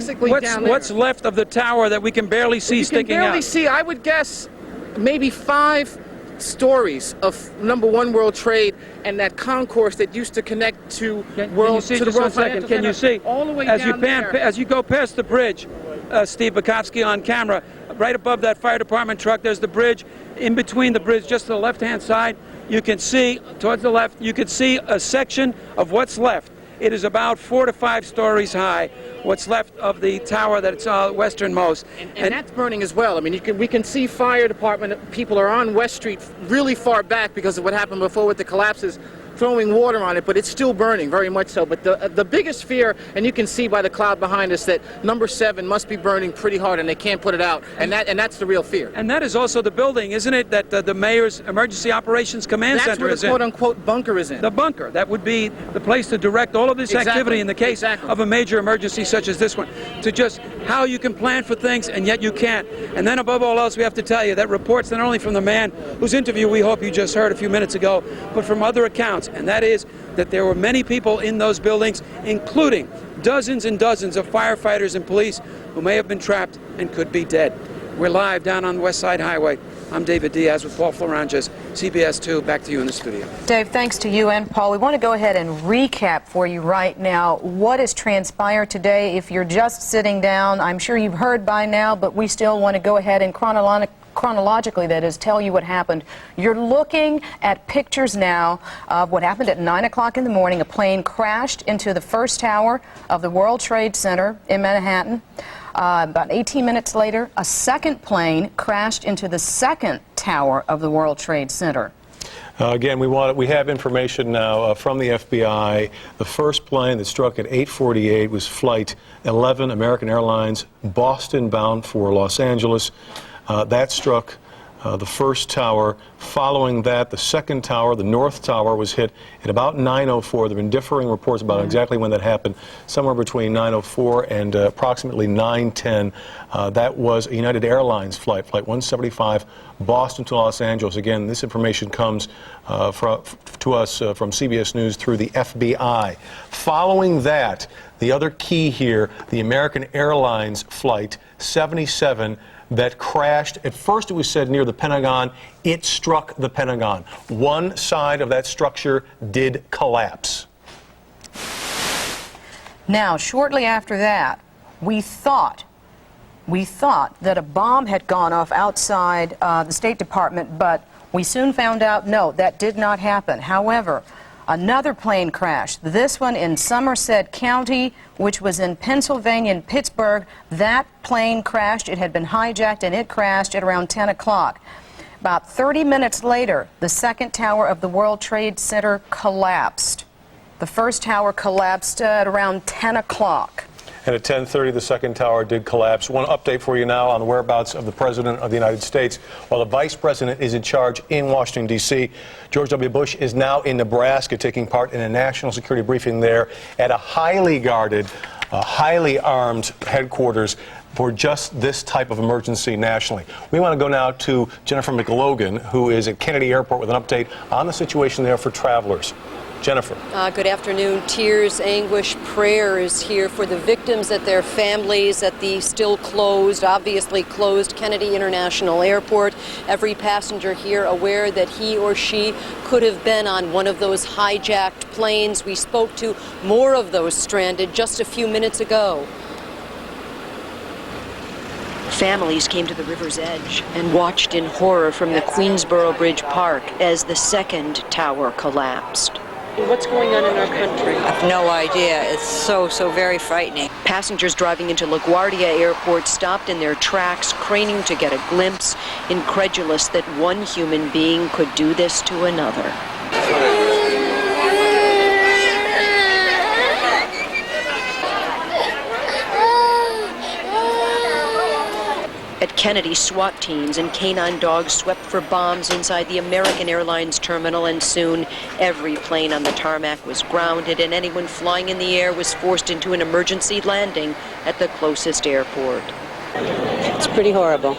basically down there. What's left of the tower that we can barely see sticking out? You can barely see. I would guess maybe 5 stories of #1 World Trade and that concourse that used to connect to World Can you see to the just World one second? Financial Can you Center see all the way as down there? As you go past the bridge, Steve Bukowski on camera, right above that fire department truck, there's the bridge. In between the bridge, just to the left-hand side, you can see towards the left. You can see a section of what's left. It is about 4 to 5 stories high. What's left of the tower that's westernmost, and that's burning as well. I mean, we can see fire department people are on West Street, really far back because of what happened before with the collapses, throwing water on it, but it's still burning, very much so. But the biggest fear, and you can see by the cloud behind us, that #7 must be burning pretty hard, and they can't put it out, and that's the real fear. And that is also the building, isn't it, that the mayor's emergency operations command center is in? That's where the quote-unquote bunker is in. The bunker. That would be the place to direct all of this activity in the case of a major emergency such as this one. To just how you can plan for things, and yet you can't. And then above all else, we have to tell you that reports not only from the man whose interview we hope you just heard a few minutes ago, but from other accounts, and that is that there were many people in those buildings, including dozens and dozens of firefighters and police who may have been trapped and could be dead. We're live down on the West Side Highway. I'm David Diaz with Paul Floranges, CBS 2. Back to you in the studio. Dave, thanks to you and Paul. We want to go ahead and recap for you right now what has transpired today. If you're just sitting down, I'm sure you've heard by now, but we still want to go ahead and chronologically, that is, tell you what happened. You're looking at pictures now of what happened at 9 o'clock in the morning. A plane crashed into the first tower of the World Trade Center in Manhattan. About 18 minutes later, a second plane crashed into the second tower of the World Trade Center. Again, we have information now from the FBI. The first plane that struck at 8:48 was Flight 11, American Airlines, Boston bound for Los Angeles. That struck the first tower. Following that, the second tower, the North Tower, was hit at about 9:04. There have been differing reports about exactly when that happened, somewhere between 9:04 and approximately 9:10. That was a United Airlines flight, Flight 175, Boston to Los Angeles. Again, this information comes to us from CBS News through the FBI. Following that, the other key here, the American Airlines Flight 77, that crashed. At first it was said near the Pentagon. It struck the Pentagon. One side of that structure did collapse. Now, shortly after that, we thought that a bomb had gone off outside the State Department, but we soon found out, no, that did not happen. However, another plane crashed, this one in Somerset County, which was in Pennsylvania and Pittsburgh. That plane crashed. It had been hijacked, and it crashed at around 10 o'clock. About 30 minutes later, the second tower of the World Trade Center collapsed. The first tower collapsed at around 10 o'clock. And at 10:30, the second tower did collapse. One update for you now on the whereabouts of the President of the United States. While the Vice President is in charge in Washington, D.C., George W. Bush is now in Nebraska taking part in a national security briefing there at a highly guarded, highly armed headquarters for just this type of emergency nationally. We want to go now to Jennifer McLogan, who is at Kennedy Airport with an update on the situation there for travelers. Jennifer. Good afternoon. Tears, anguish, prayers here for the victims and their families at the still closed, obviously closed, Kennedy International Airport. Every passenger here aware that he or she could have been on one of those hijacked planes. We spoke to more of those stranded just a few minutes ago. Families came to the river's edge and watched in horror from the Queensboro Bridge Park as the second tower collapsed. What's going on in our country? I have no idea. It's so very frightening. Passengers driving into LaGuardia Airport stopped in their tracks, craning to get a glimpse, incredulous that one human being could do this to another. At Kennedy, SWAT teams and canine dogs swept for bombs inside the American Airlines terminal, and soon every plane on the tarmac was grounded and anyone flying in the air was forced into an emergency landing at the closest airport. It's pretty horrible.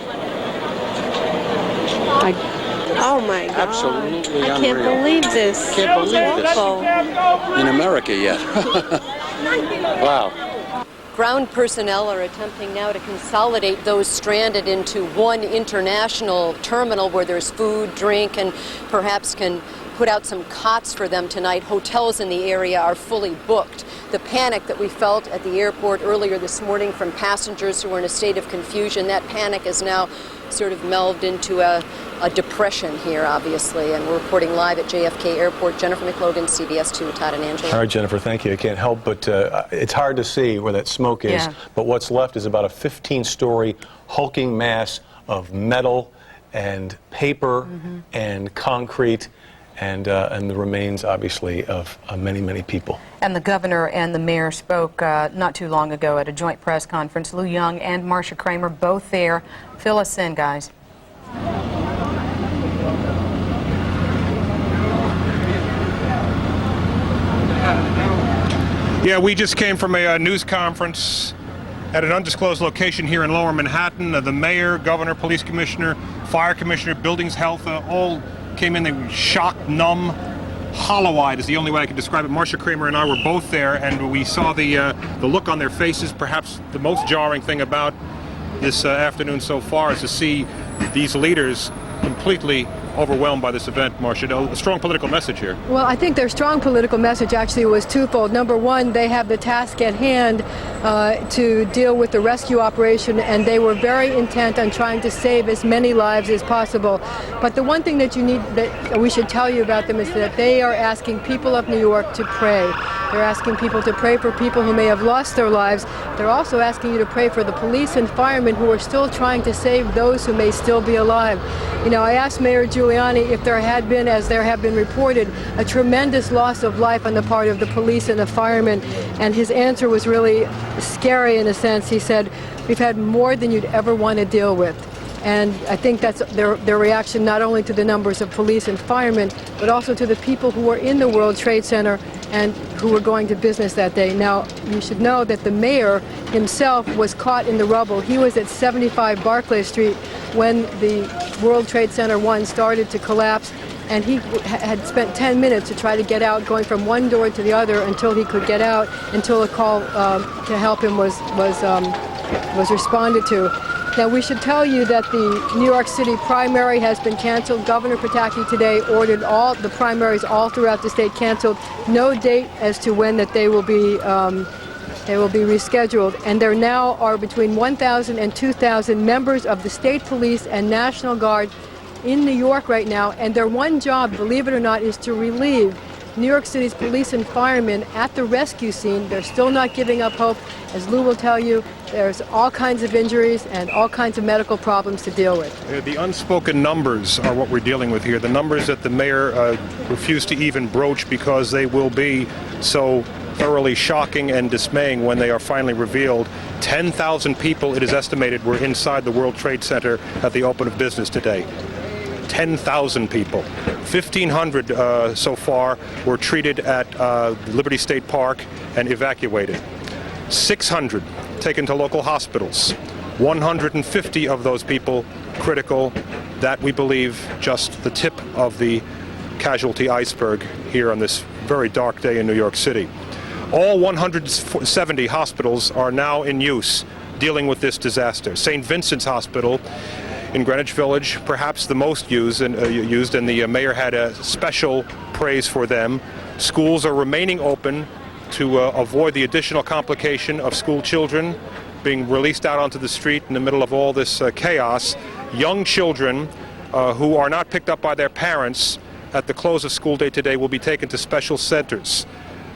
Oh my God. Absolutely I unreal. can't believe this. Can't believe this. In America yet. Wow. Ground personnel are attempting now to consolidate those stranded into one international terminal where there's food, drink, and perhaps can put out some cots for them tonight. Hotels in the area are fully booked. The panic that we felt at the airport earlier this morning from passengers who were in a state of confusion, that panic is now sort of melded into a depression here, obviously. And we're reporting live at JFK Airport. Jennifer McLogan, CBS 2, Todd and Angela. All right, Jennifer, thank you. I can't help but it's hard to see where that smoke is, but what's left is about a 15-story hulking mass of metal and paper and concrete and the remains, obviously, of many, many people. And the governor and the mayor spoke not too long ago at a joint press conference. Lou Young and Marcia Kramer both there. Fill us in, guys. Yeah, we just came from a news conference at an undisclosed location here in Lower Manhattan. The mayor, governor, police commissioner, fire commissioner, buildings, health, all came in. They were shocked, numb, hollow-eyed is the only way I can describe it. Marcia Kramer and I were both there, and we saw the look on their faces. Perhaps the most jarring thing about this afternoon so far is to see these leaders completely overwhelmed by this event. Marcia, a strong political message here. Well, I think their strong political message actually was twofold. Number one, they have the task at hand to deal with the rescue operation, and they were very intent on trying to save as many lives as possible. But the one thing that we should tell you about them is that they are asking people of New York to pray. They're asking people to pray for people who may have lost their lives. They're also asking you to pray for the police and firemen who are still trying to save those who may still be alive. You know, I asked Mayor Giuliani if there had been, as there have been reported, a tremendous loss of life on the part of the police and the firemen, and his answer was really scary in a sense. He said, "We've had more than you'd ever want to deal with." And I think that's their reaction not only to the numbers of police and firemen, but also to the people who were in the World Trade Center and who were going to business that day. Now, you should know that the mayor himself was caught in the rubble. He was at 75 Barclay Street when the World Trade Center 1 started to collapse, and he had spent 10 minutes to try to get out, going from one door to the other until he could get out, until a call to help him was responded to. Now, we should tell you that the New York City primary has been canceled. Governor Pataki today ordered all the primaries all throughout the state canceled. No date as to when that they will be rescheduled. And there now are between 1,000 and 2,000 members of the state police and National Guard in New York right now. And their one job, believe it or not, is to relieve New York City's police and firemen at the rescue scene. They're still not giving up hope. As Lou will tell you, there's all kinds of injuries and all kinds of medical problems to deal with. The unspoken numbers are what we're dealing with here. The numbers that the mayor refused to even broach because they will be so thoroughly shocking and dismaying when they are finally revealed. 10,000 people, it is estimated, were inside the World Trade Center at the open of business today. 10,000 people. 1,500 so far were treated at Liberty State Park and evacuated. 600 taken to local hospitals. 150 of those people critical. That, we believe, just the tip of the casualty iceberg here on this very dark day in New York City. All 170 hospitals are now in use dealing with this disaster. St. Vincent's Hospital in Greenwich Village, perhaps the most used, and the mayor had a special praise for them. Schools are remaining open to avoid the additional complication of school children being released out onto the street in the middle of all this chaos. Young children who are not picked up by their parents at the close of school day today will be taken to special centers,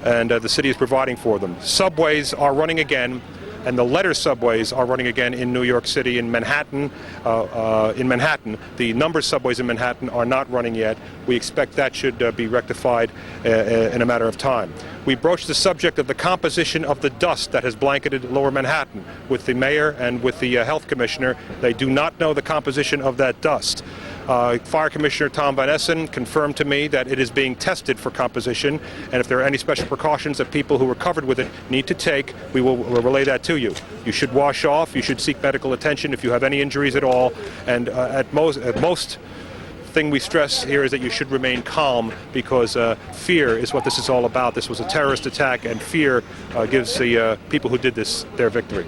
and the city is providing for them. Subways are running again, and the letter subways are running again in New York City. In Manhattan, the number subways in Manhattan are not running yet. We expect that should be rectified in a matter of time. We broached the subject of the composition of the dust that has blanketed Lower Manhattan with the mayor and with the health commissioner. They do not know the composition of that dust. Fire Commissioner Tom Van Essen confirmed to me that it is being tested for composition, and if there are any special precautions that people who were covered with it need to take, we will relay that to you. You should wash off, you should seek medical attention if you have any injuries at all, and at most thing we stress here is that you should remain calm, because fear is what this is all about. This was a terrorist attack, and fear gives the people who did this their victory.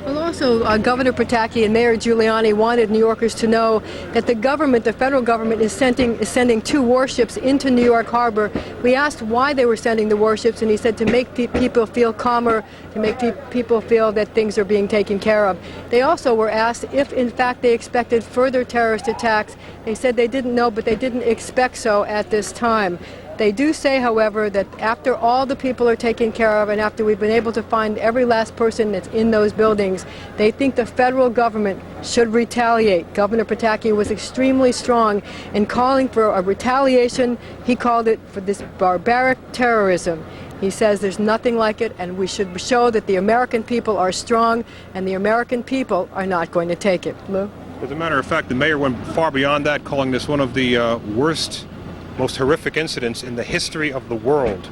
Well, also, Governor Pataki and Mayor Giuliani wanted New Yorkers to know that the government, the federal government, is sending 2 warships into New York Harbor. We asked why they were sending the warships, and he said to make people feel calmer, to make people feel that things are being taken care of. They also were asked if, in fact, they expected further terrorist attacks. They said they didn't know, but they didn't expect so at this time. They do say, however, that after all the people are taken care of and after we've been able to find every last person that's in those buildings, they think the federal government should retaliate. Governor Pataki was extremely strong in calling for a retaliation. He called it for this barbaric terrorism. He says there's nothing like it, and we should show that the American people are strong and the American people are not going to take it. Lou? As a matter of fact, the mayor went far beyond that, calling this one of the worst, most horrific incidents in the history of the world.